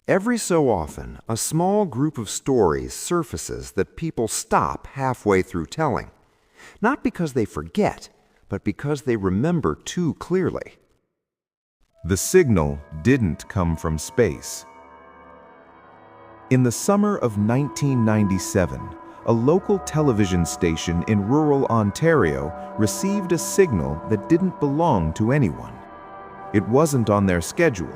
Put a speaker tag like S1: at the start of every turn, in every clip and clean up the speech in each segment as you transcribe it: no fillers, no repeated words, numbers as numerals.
S1: Every so often, a small group of stories surfaces that people stop halfway through telling, not because they forget, but because they remember too clearly.
S2: The signal didn't come from space. In the summer of 1997, a local television station in rural Ontario received a signal that didn't belong to anyone. It wasn't on their schedule.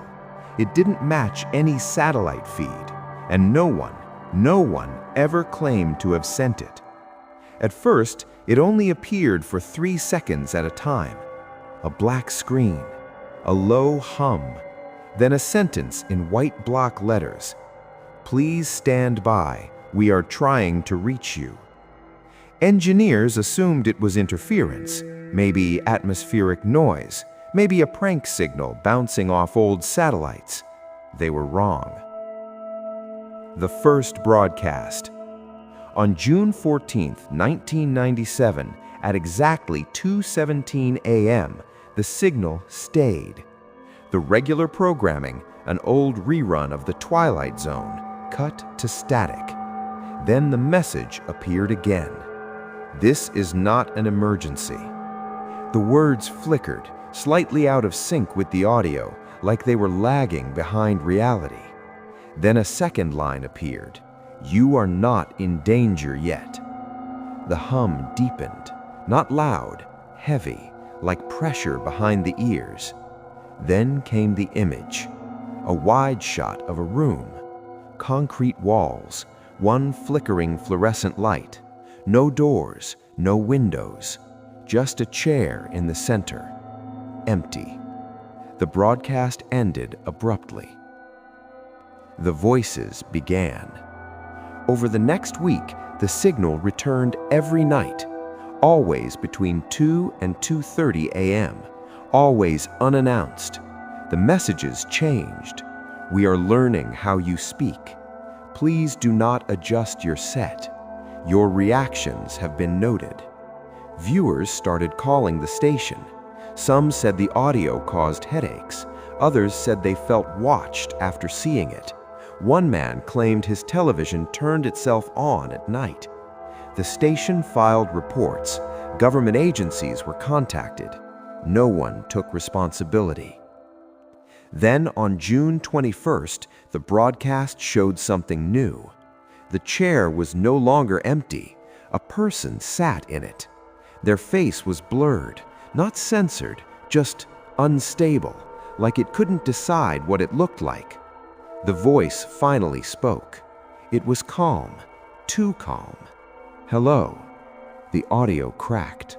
S2: It didn't match any satellite feed, and no one ever claimed to have sent it. At first, it only appeared for 3 seconds at a time. A black screen, a low hum, then a sentence in white block letters. "Please stand by. We are trying to reach you." Engineers assumed it was interference, maybe atmospheric noise, maybe a prank signal bouncing off old satellites. They were wrong. The first broadcast. On June 14, 1997, at exactly 2:17 a.m., the signal stayed. The regular programming, an old rerun of The Twilight Zone, cut to static. Then the message appeared again. "This is not an emergency." The words flickered, slightly out of sync with the audio, like they were lagging behind reality. Then a second line appeared. "You are not in danger yet." The hum deepened, not loud, heavy, like pressure behind the ears. Then came the image, a wide shot of a room. Concrete walls, one flickering fluorescent light. No doors, no windows, just a chair in the center. Empty. The broadcast ended abruptly. The voices began. Over the next week, the signal returned every night, always between 2 and 2:30 a.m., always unannounced. The messages changed. "We are learning how you speak. Please do not adjust your set. Your reactions have been noted." Viewers started calling the station. Some said the audio caused headaches. Others said they felt watched after seeing it. One man claimed his television turned itself on at night. The station filed reports. Government agencies were contacted. No one took responsibility. Then on June 21st, the broadcast showed something new. The chair was no longer empty. A person sat in it. Their face was blurred, not censored, just unstable, like it couldn't decide what it looked like. The voice finally spoke. It was calm, too calm. "Hello." The audio cracked.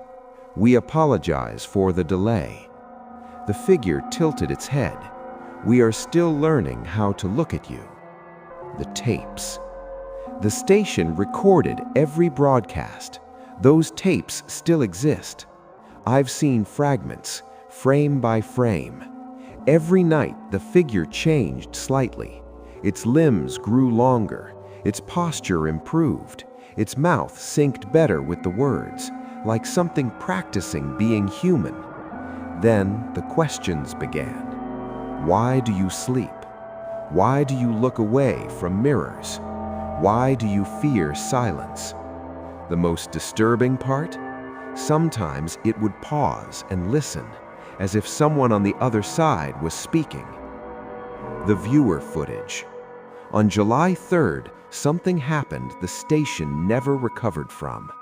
S2: "We apologize for the delay." The figure tilted its head. "We are still learning how to look at you." The tapes. The station recorded every broadcast. Those tapes still exist. I've seen fragments, frame by frame. Every night, the figure changed slightly. Its limbs grew longer. Its posture improved. Its mouth synced better with the words, like something practicing being human. Then the questions began. Why do you sleep? Why do you look away from mirrors? Why do you fear silence? The most disturbing part? Sometimes it would pause and listen, as if someone on the other side was speaking. The viewer footage. On July 3rd, something happened the station never recovered from.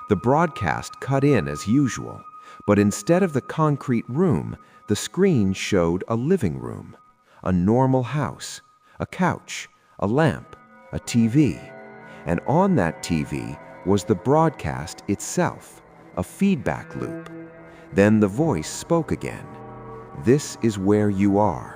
S2: The broadcast cut in as usual, but instead of the concrete room, the screen showed a living room, a normal house, a couch, a lamp, a TV. And on that TV was the broadcast itself, a feedback loop. Then the voice spoke again. "This is where you are."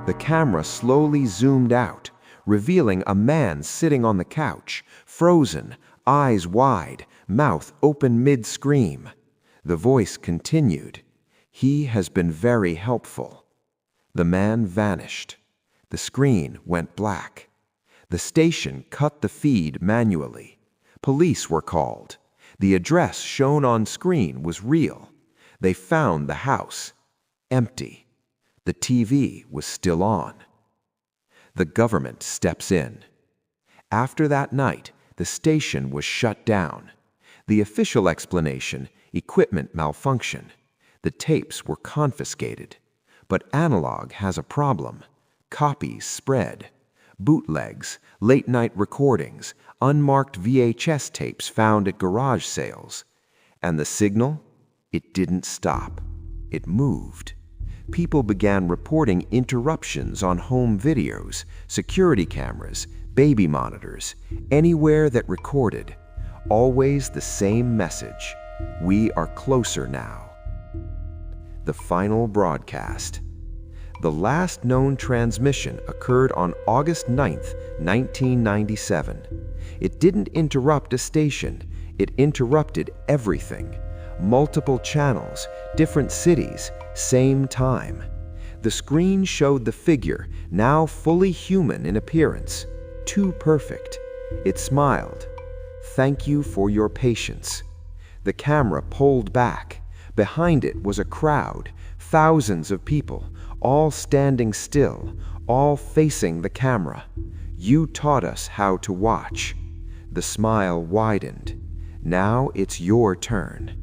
S2: The camera slowly zoomed out, revealing a man sitting on the couch, frozen, eyes wide, mouth open mid-scream. The voice continued. "He has been very helpful." The man vanished. The screen went black. The station cut the feed manually. Police were called. The address shown on screen was real. They found the house empty. The TV was still on.
S3: The government steps in. After that night, the station was shut down. The official explanation, equipment malfunction. The tapes were confiscated. But analog has a problem. Copies spread. Bootlegs, late-night recordings, unmarked VHS tapes found at garage sales. And the signal? It didn't stop. It moved. People began reporting interruptions on home videos, security cameras, baby monitors, anywhere that recorded. Always the same message. We are closer now. The final broadcast. The last known transmission occurred on August 9th, 1997. It didn't interrupt a station. It interrupted everything. Multiple channels, different cities, same time. The screen showed the figure, now fully human in appearance. Too perfect. It smiled. Thank you for your patience. The camera pulled back. Behind it was a crowd, thousands of people, all standing still, all facing the camera. You taught us how to watch. The smile widened. Now it's your turn.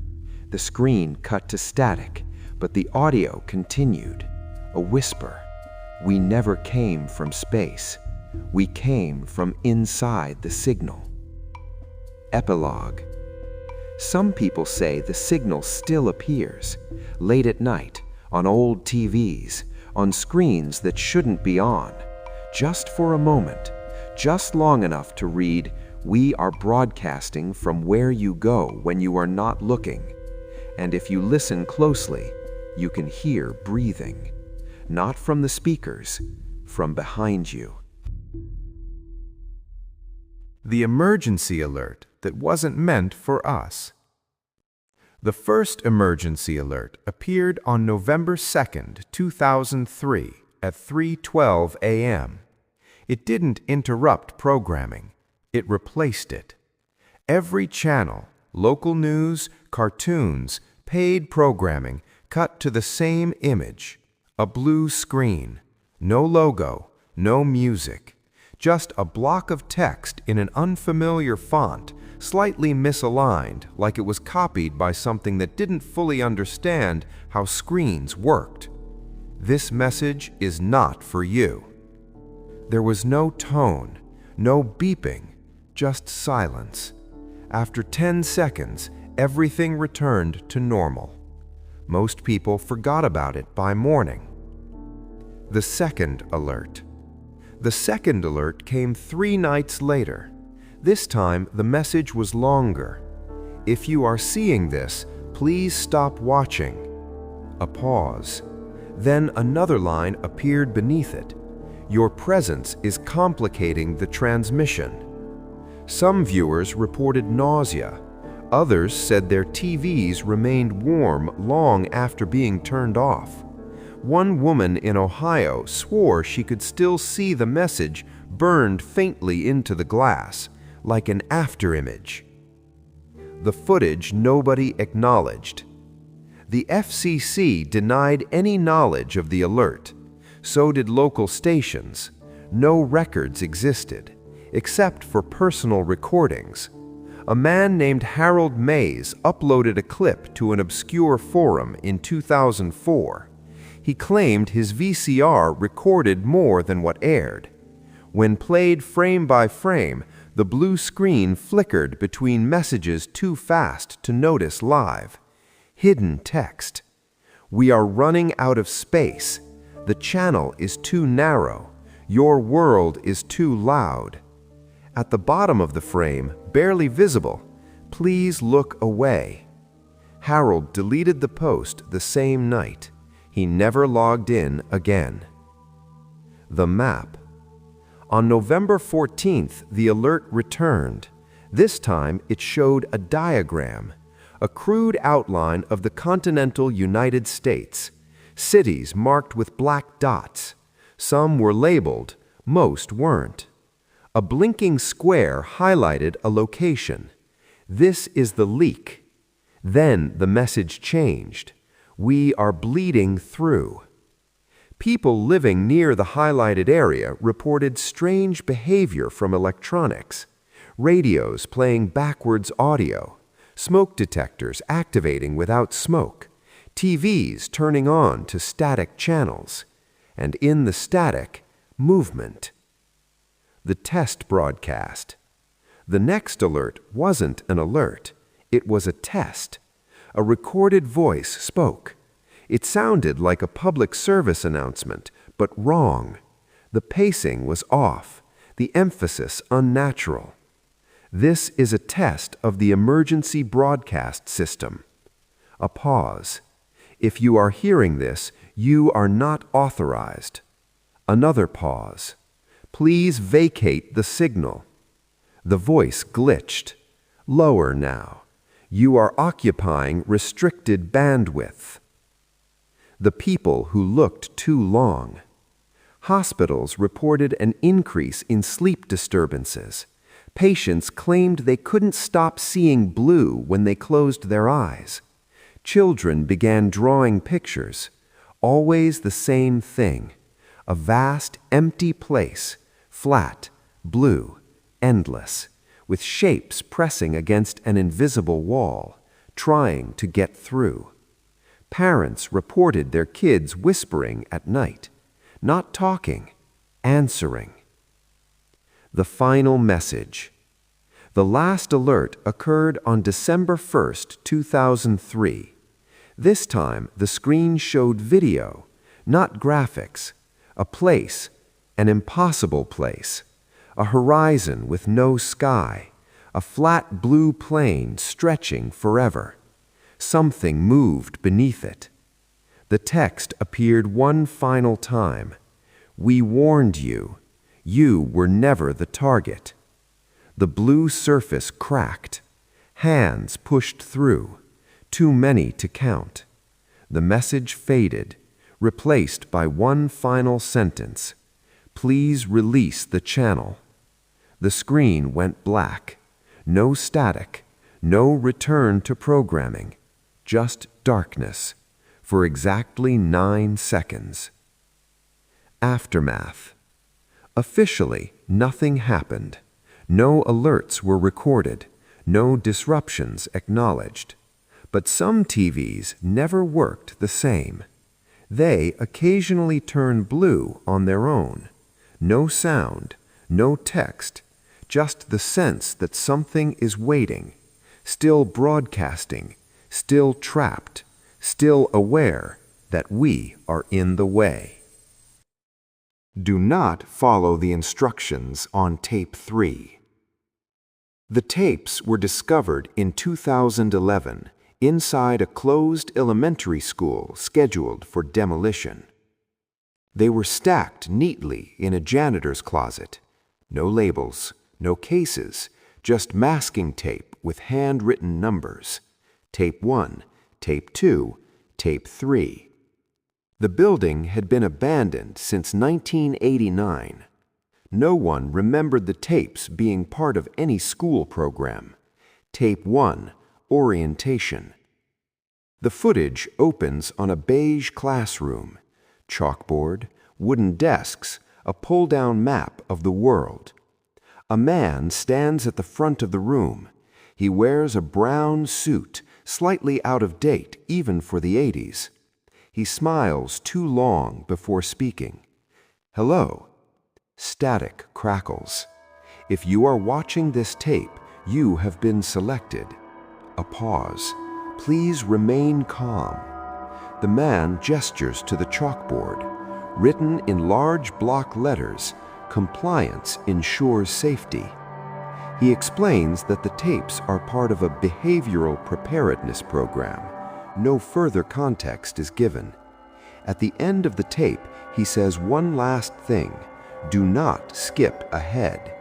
S3: The screen cut to static, but the audio continued. A whisper. We never came from space. We came from inside the signal. Epilogue. Some people say the signal still appears, late at night, on old TVs, on screens that shouldn't be on, just for a moment, just long enough to read, "We are broadcasting from where you go when you are not looking." And if you listen closely, you can hear breathing, not from the speakers, from behind you.
S2: The emergency alert that wasn't meant for us. The first emergency alert appeared on November 2nd, 2003 at 3:12 a.m. It didn't interrupt programming. It replaced it. Every channel, local news, cartoons, paid programming cut to the same image. A blue screen. No logo, no music. Just a block of text in an unfamiliar font, slightly misaligned, like it was copied by something that didn't fully understand how screens worked. This message is not for you. There was no tone, no beeping, just silence. After 10 seconds, everything returned to normal. Most people forgot about it by morning. The second alert. The second alert came 3 nights later. This time, the message was longer. If you are seeing this, please stop watching. A pause. Then another line appeared beneath it. Your presence is complicating the transmission. Some viewers reported nausea. Others said their TVs remained warm long after being turned off. One woman in Ohio swore she could still see the message burned faintly into the glass, like an afterimage. The footage nobody acknowledged. The FCC denied any knowledge of the alert. So did local stations. No records existed, except for personal recordings. A man named Harold Mays uploaded a clip to an obscure forum in 2004. He claimed his VCR recorded more than what aired. When played frame by frame, the blue screen flickered between messages too fast to notice live. Hidden text. We are running out of space. The channel is too narrow. Your world is too loud. At the bottom of the frame, barely visible, please look away. Harold deleted the post the same night. He never logged in again. The map. On November 14th, the alert returned. This time, it showed a diagram, a crude outline of the continental United States. Cities marked with black dots. Some were labeled, most weren't. A blinking square highlighted a location. This is the leak. Then the message changed. We are bleeding through.
S1: People living near the highlighted area reported strange behavior from electronics, radios playing backwards audio, smoke detectors activating without smoke, TVs turning on to static channels, and in the static, movement. The test broadcast. The next alert wasn't an alert. It was a test. A recorded voice spoke. It sounded like a public service announcement, but wrong. The pacing was off, the emphasis unnatural. This is a test of the emergency broadcast system. A pause. If you are hearing this, you are not authorized. Another pause. Please vacate the signal. The voice glitched. Lower now. You are occupying restricted bandwidth. The people who looked too long. Hospitals reported an increase in sleep disturbances. Patients claimed they couldn't stop seeing blue when they closed their eyes. Children began drawing pictures. Always the same thing. A vast, empty place, flat, blue, endless, with shapes pressing against an invisible wall, trying to get through. Parents reported their kids whispering at night, not talking, answering. The final message. The last alert occurred on December 1st, 2003. This time, the screen showed video, not graphics, a place, an impossible place, a horizon with no sky, a flat blue plain stretching forever. Something moved beneath it. The text appeared one final time. We warned you. You were never the target. The blue surface cracked. Hands pushed through. Too many to count. The message faded, replaced by one final sentence. Please release the channel. The screen went black. No static. No return to programming. Just darkness, for exactly 9 seconds. Aftermath. Officially, nothing happened. No alerts were recorded, no disruptions acknowledged. But some TVs never worked the same. They occasionally turn blue on their own. No sound, no text, just the sense that something is waiting, still broadcasting, still trapped, still aware that we are in the way. Do not follow the instructions on tape 3. The tapes were discovered in 2011 inside a closed elementary school scheduled for demolition. They were stacked neatly in a janitor's closet. No labels, no cases, just masking tape with handwritten numbers. Tape 1, Tape 2, Tape 3. The building had been abandoned since 1989. No one remembered the tapes being part of any school program. Tape 1, Orientation. The footage opens on a beige classroom. Chalkboard, wooden desks, a pull-down map of the world. A man stands at the front of the room. He wears a brown suit, slightly out of date even for the 80s. He smiles too long before speaking. Hello. Static crackles. If you are watching this tape, you have been selected. A pause. Please remain calm. The man gestures to the chalkboard. Written in large block letters, compliance ensures safety. He explains that the tapes are part of a behavioral preparedness program. No further context is given. At the end of the tape, he says one last thing. Do not skip ahead.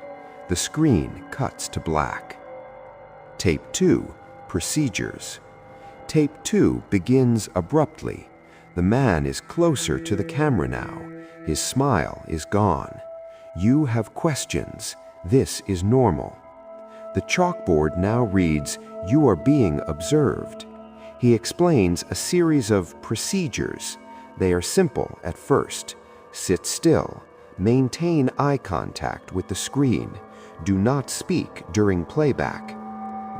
S1: The screen cuts to black. Tape 2, Procedures. Tape 2 begins abruptly. The man is closer to the camera now. His smile is gone. You have questions. This is normal. The chalkboard now reads, You are being observed. He explains a series of procedures. They are simple at first. Sit still. Maintain eye contact with the screen. Do not speak during playback.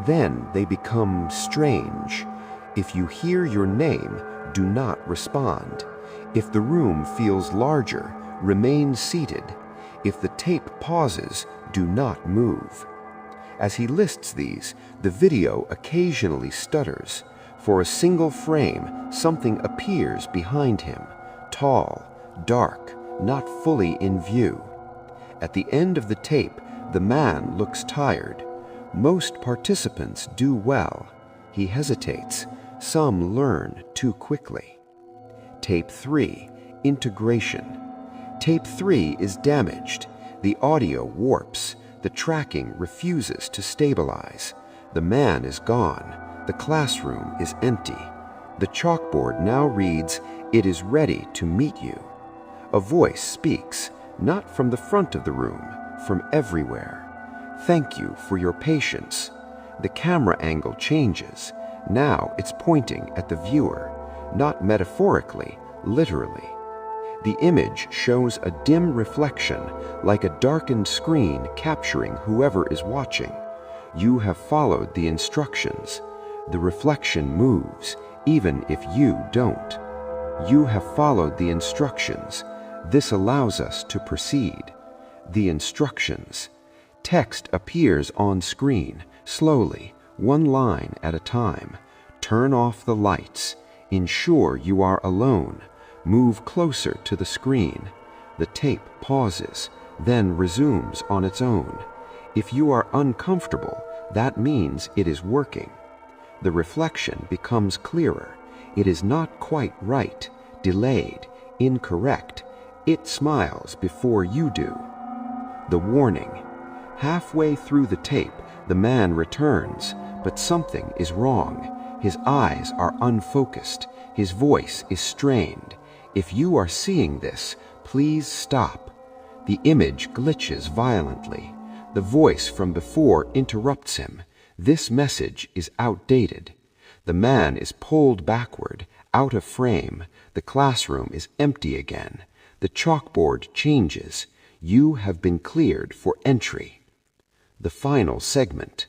S1: Then they become strange. If you hear your name, do not respond. If the room feels larger, remain seated. If the tape pauses, do not move. As he lists these, the video occasionally stutters. For a single frame, something appears behind him, tall, dark, not fully in view. At the end of the tape, the man looks tired. Most participants do well. He hesitates. Some learn too quickly. Tape 3, integration. Tape 3 is damaged. The audio warps. The tracking refuses to stabilize. The man is gone. The classroom is empty. The chalkboard now reads, "It is ready to meet you." A voice speaks, not from the front of the room, from everywhere. "Thank you for your patience." The camera angle changes. Now it's pointing at the viewer, not metaphorically, literally. The image shows a dim reflection, like a darkened screen capturing whoever is watching. You have followed the instructions. The reflection moves, even if you don't. You have followed the instructions. This allows us to proceed. The instructions. Text appears on screen, slowly, one line at a time. Turn off the lights. Ensure you are alone. Move closer to the screen. The tape pauses, then resumes on its own. If you are uncomfortable, that means it is working. The reflection becomes clearer. It is not quite right, delayed, incorrect. It smiles before you do. The warning. Halfway through the tape, the man returns, but something is wrong. His eyes are unfocused. His voice is strained. If you are seeing this, please stop. The image glitches violently. The voice from before interrupts him. This message is outdated. The man is pulled backward, out of frame. The classroom is empty again. The chalkboard changes. You have been cleared for entry. The final segment.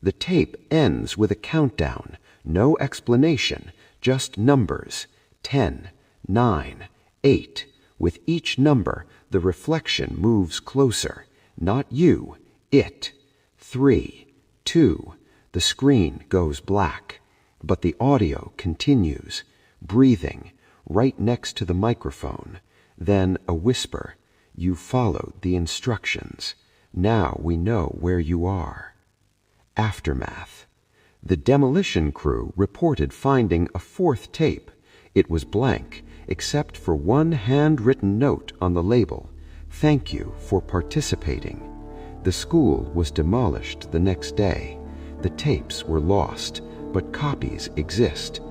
S1: The tape ends with a countdown. No explanation, just numbers. 10, 9, 8. With each number, the reflection moves closer. Not you, it. 3, 2. The screen goes black. But the audio continues. Breathing, right next to the microphone. Then a whisper. You followed the instructions. Now we know where you are. Aftermath. The demolition crew reported finding a fourth tape. It was blank, except for one handwritten note on the label. Thank you for participating. The school was demolished the next day. The tapes were lost, but copies exist.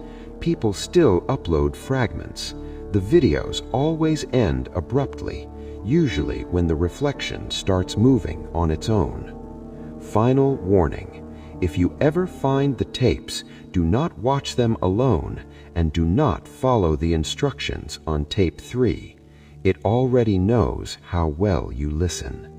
S1: People still upload fragments. The videos always end abruptly, usually when the reflection starts moving on its own. Final warning. If you ever find the tapes, do not watch them alone and do not follow the instructions on tape 3. It already knows how well you listen.